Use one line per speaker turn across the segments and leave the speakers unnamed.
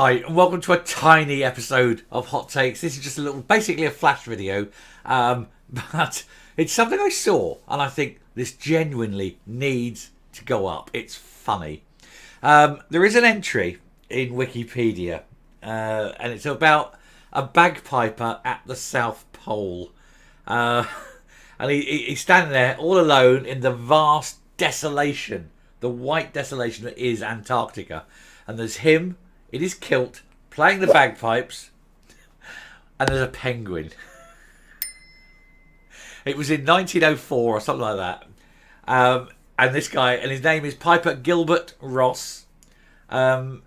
Hi, and welcome to a tiny episode of Hot Takes. This is just basically a flash video, but it's something I saw, and I think this genuinely needs to go up. It's funny. There is an entry in Wikipedia, and it's about a bagpiper at the South Pole. And he's standing there all alone in the vast desolation, the white desolation that is Antarctica. And there's him in his kilt playing the bagpipes, and there's a penguin. It was in 1904 or something like that. And this guy, and his name is Piper Gilbert Ross. And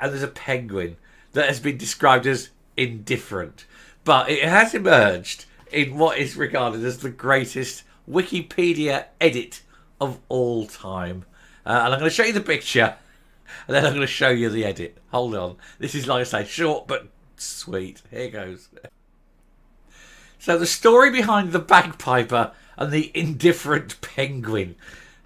there's a penguin that has been described as indifferent. But it has emerged in what is regarded as the greatest Wikipedia edit of all time. And I'm going to show you the picture, and then I'm going to show you the edit. Hold on. This is, like I say, short but sweet. Here goes. So the story behind the bagpiper and the indifferent penguin,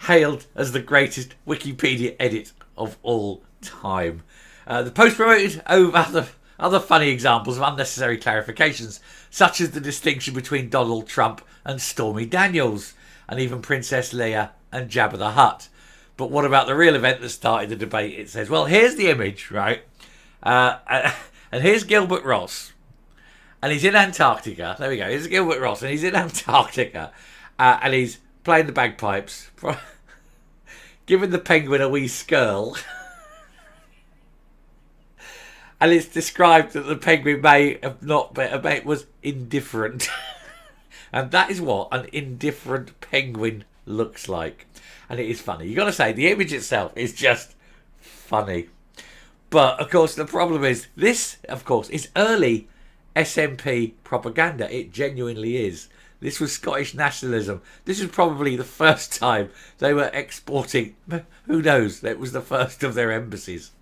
hailed as the greatest Wikipedia edit of all time. The post promoted over other funny examples of unnecessary clarifications, such as the distinction between Donald Trump and Stormy Daniels, and even Princess Leia and Jabba the Hutt. But what about the real event that started the debate? It says, well, here's the image, right? And here's Gilbert Ross. And he's in Antarctica. There we go. Here's Gilbert Ross. And he's in Antarctica. And he's playing the bagpipes. Giving the penguin a wee skirl. And it's described that the penguin may have not been, was indifferent. And that is what an indifferent penguin looks like. And it is funny. You've got to say, the image itself is just funny. But, of course, the problem is, this, of course, is early SNP propaganda. It genuinely is. This was Scottish nationalism. This is probably the first time they were exporting. Who knows? It was the first of their embassies.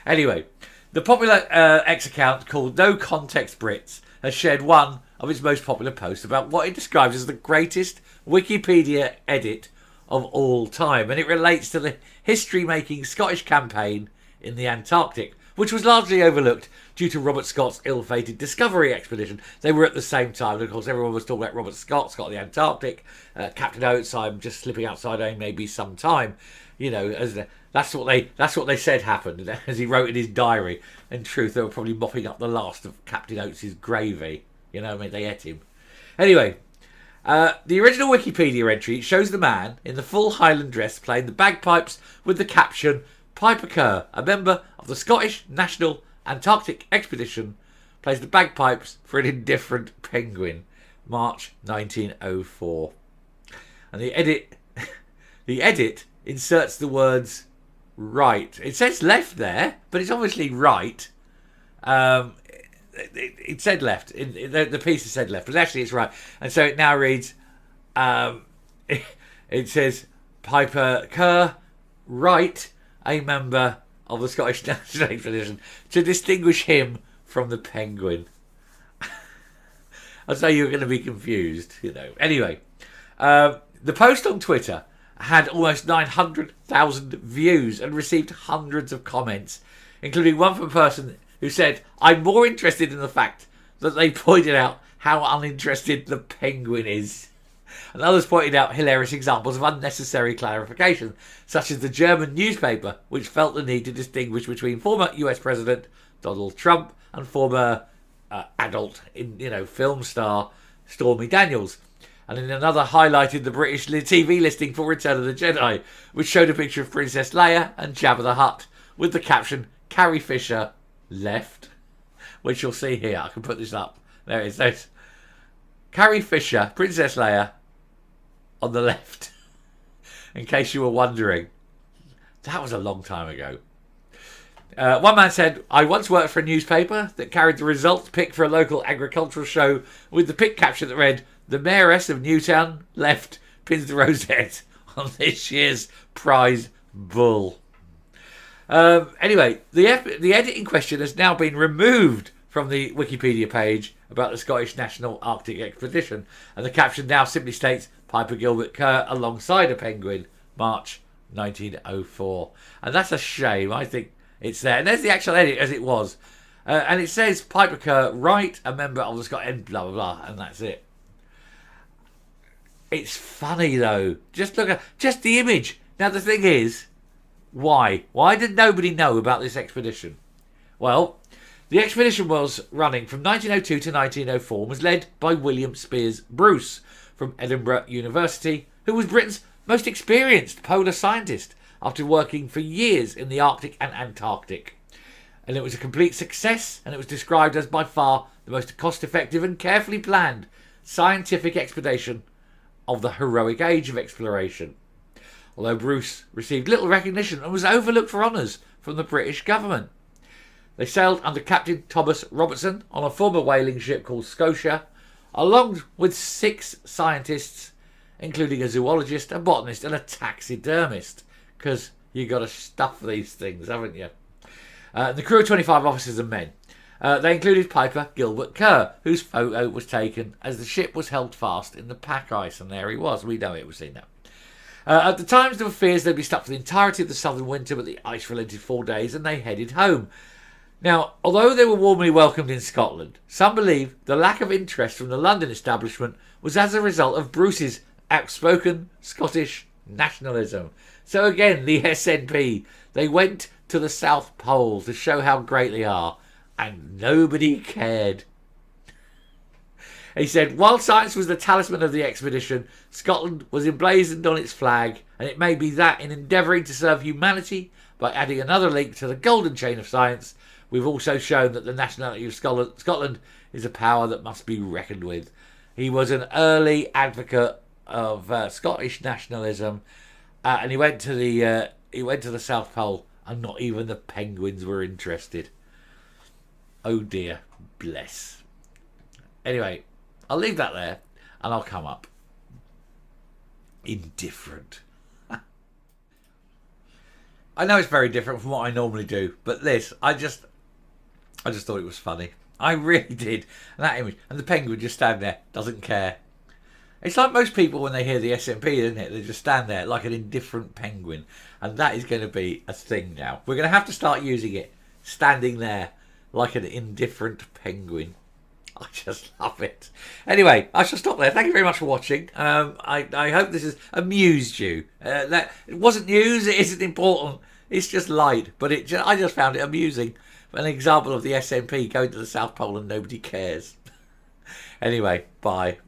Anyway, the popular X account called No Context Brits has shared one of its most popular posts about what it describes as the greatest Wikipedia edit of all time, and it relates to the history-making Scottish campaign in the Antarctic, which was largely overlooked due to Robert Scott's ill-fated discovery expedition. They were at the same time, and of course everyone was talking about Robert Scott of the Antarctic, Captain Oates, I'm just slipping outside maybe some time, you know, that's what they said happened, as he wrote in his diary. In truth, they were probably mopping up the last of Captain Oates' gravy. You know, I mean, they ate him. Anyway, the original Wikipedia entry shows the man in the full Highland dress playing the bagpipes with the caption, Piper Kerr, a member of the Scottish National Antarctic Expedition, plays the bagpipes for an indifferent penguin, March 1904. And the edit inserts the words right. It says left there, but it's obviously right. It said left. The piece said left, but actually it's right. And so it now reads, it says Piper Kerr, right, a member of the Scottish National Expedition, to distinguish him from the penguin. I say you're going to be confused, you know. Anyway, the post on Twitter had almost 900,000 views and received hundreds of comments, including one from a person who said, I'm more interested in the fact that they pointed out how uninterested the penguin is. And others pointed out hilarious examples of unnecessary clarification, such as the German newspaper, which felt the need to distinguish between former US President Donald Trump and former adult, film star Stormy Daniels. And in another highlighted the British TV listing for Return of the Jedi, which showed a picture of Princess Leia and Jabba the Hutt, with the caption, Carrie Fisher, left, which you'll see here. I can put this up. There it says, Carrie Fisher, Princess Leia, on the left. In case you were wondering. That was a long time ago. One man said, I once worked for a newspaper that carried the results pick for a local agricultural show with the pick caption that read, the mayoress of Newtown left pins the rosette on this year's prize bull. Anyway, the edit in question has now been removed from the Wikipedia page about the Scottish National Arctic Expedition, and the caption now simply states Piper Gilbert Kerr alongside a penguin, March 1904. And that's a shame. I think It's there. And there's the actual edit as it was. And it says Piper Kerr, Wright, a member of the Scotland, blah, blah, blah. And that's it. It's funny, though. Just look at just the image. Now, the thing is, why? Why did nobody know about this expedition? Well, the expedition was running from 1902 to 1904 and was led by William Spears Bruce from Edinburgh University, who was Britain's most experienced polar scientist after working for years in the Arctic and Antarctic. And it was a complete success, and it was described as by far the most cost-effective and carefully planned scientific expedition of the heroic age of exploration. Although Bruce received little recognition and was overlooked for honours from the British government. They sailed under Captain Thomas Robertson on a former whaling ship called Scotia, along with 6 scientists, including a zoologist, a botanist and a taxidermist, because you got to stuff these things, haven't you? The crew of 25 officers and men. They included Piper Gilbert Kerr, whose photo was taken as the ship was held fast in the pack ice, and there he was. We know it, we've seen that. At the times, there were fears they'd be stuck for the entirety of the southern winter, but the ice relented 4 days and they headed home. Now, although they were warmly welcomed in Scotland, some believe the lack of interest from the London establishment was as a result of Bruce's outspoken Scottish nationalism. So again, the SNP, they went to the South Pole to show how great they are, and nobody cared. He said, while science was the talisman of the expedition, Scotland was emblazoned on its flag, and it may be that in endeavouring to serve humanity by adding another link to the golden chain of science, we've also shown that the nationality of Scotland is a power that must be reckoned with. He was an early advocate of Scottish nationalism, and he went to the South Pole, and not even the penguins were interested. Oh dear, bless. Anyway, I'll leave that there, and I'll come up. Indifferent. I know it's very different from what I normally do, but this, I just thought it was funny. I really did. And that image, and the penguin just standing there, doesn't care. It's like most people when they hear the SNP, isn't it? They just stand there like an indifferent penguin. And that is going to be a thing now. We're going to have to start using it. Standing there like an indifferent penguin. I just love it. Anyway, I shall stop there. Thank you very much for watching. I hope this has amused you. That it wasn't news. It isn't important. It's just light. But I just found it amusing. An example of the SNP going to the South Pole and nobody cares. Anyway, bye.